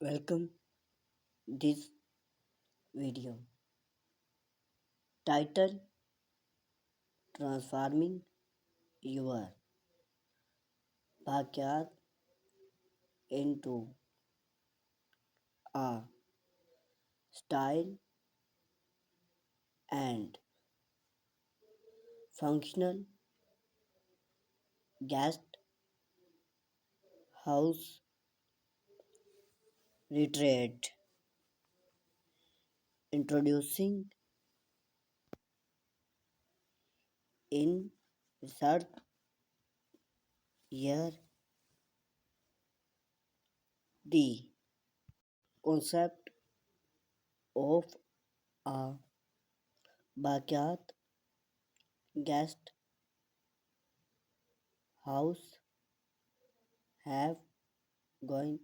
Welcome this video title transforming your backyard into a style and functional guest house retreat. Introducing in research year the concept of a backyard guest house have going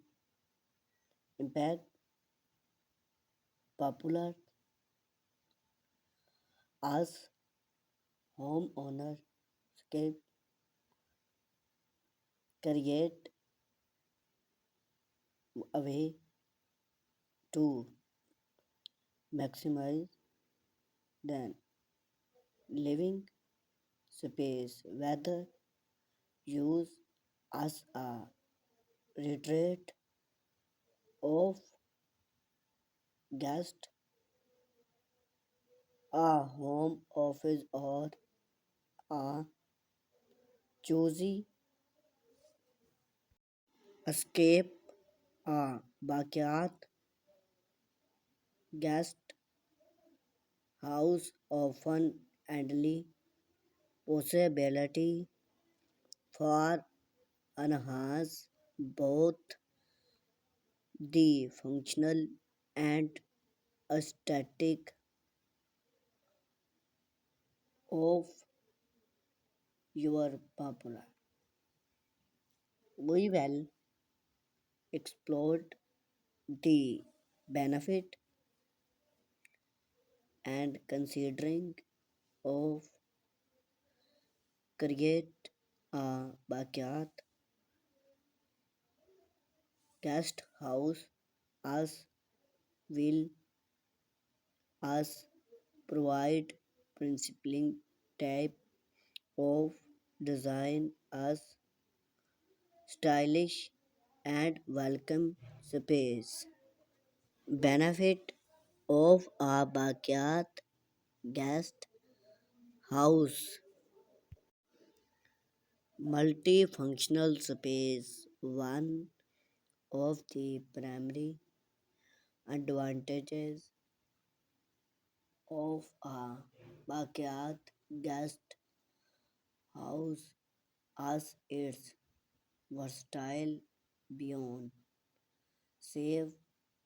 impact popular as homeowner escape create a way to maximize the living space, whether used as a retreat of guest, a home office, or a cozy escape. A backyard guest house often handle possibility for enhance both the functional and aesthetic of your popular. We will explore the benefit and considering of create a backyard guest house as will as provide principling type of design as stylish and welcome space. Benefit of a backyard guest house. Multifunctional space. One of the primary advantages of a backyard guest house as its versatile beyond save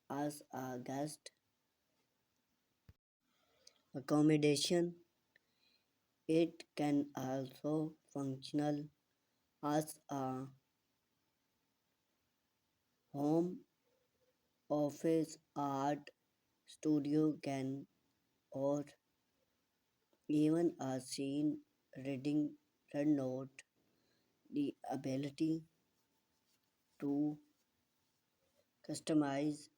as a guest accommodation. It can also function as a home office, art studio can or even a scene reading note. The ability to customize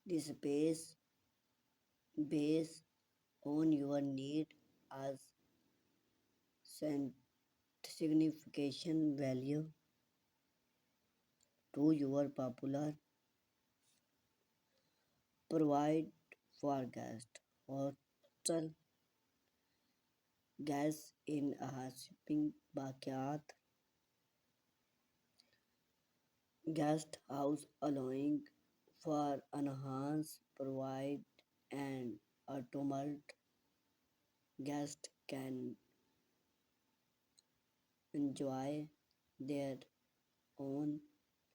the space based on your need as signification value to your popular provide for guest hostel guests in a shipping backyard guest house allowing for enhanced provide and a tumult guest can enjoy their own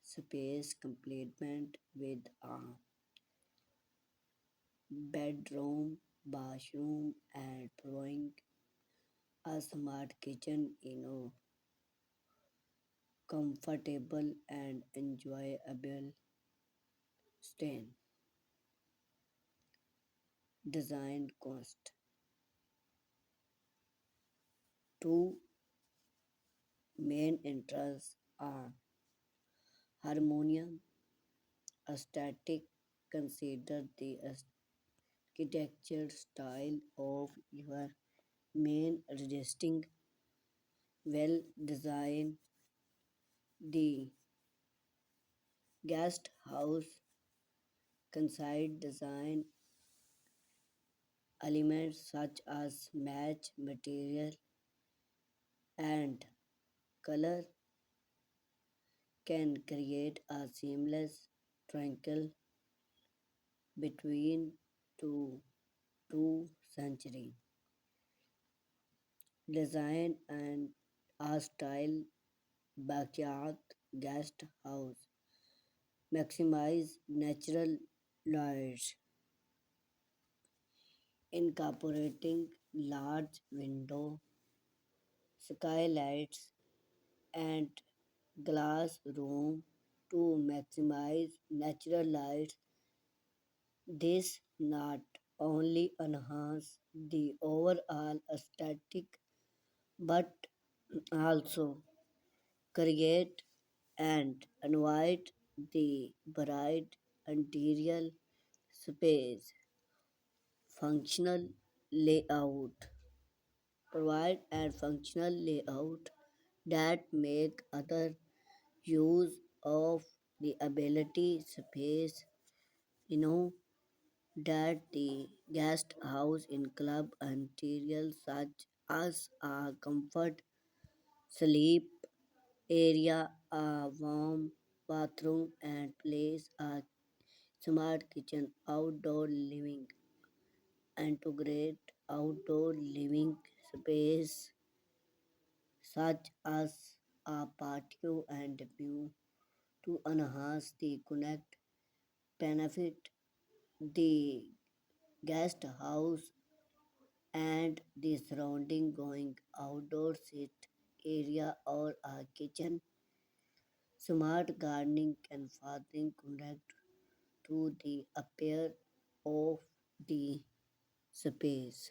space complement with a bedroom, bathroom, and providing a smart kitchen in a comfortable and enjoyable stand. Design cost. Two main interests are harmonious aesthetic. Consider the architecture style of your main residing. Well designed, the guest house considered design elements such as match material and color can create a seamless tranquil between two century design and a style backyard guest house maximize natural light incorporating large window skylights and glass room to maximize natural light. This not only enhance the overall aesthetic but also create and invite the bright interior space functional layout provide and functional layout that make other use of the ability space you know that the guest house in club interior such as a comfort sleep area, a warm bathroom, and place a smart kitchen, outdoor living, integrate outdoor living space such as a patio and view to enhance the connect benefit the guest house and the surrounding going outdoor sit area or a kitchen. Smart gardening can further connect to the appeal of the space.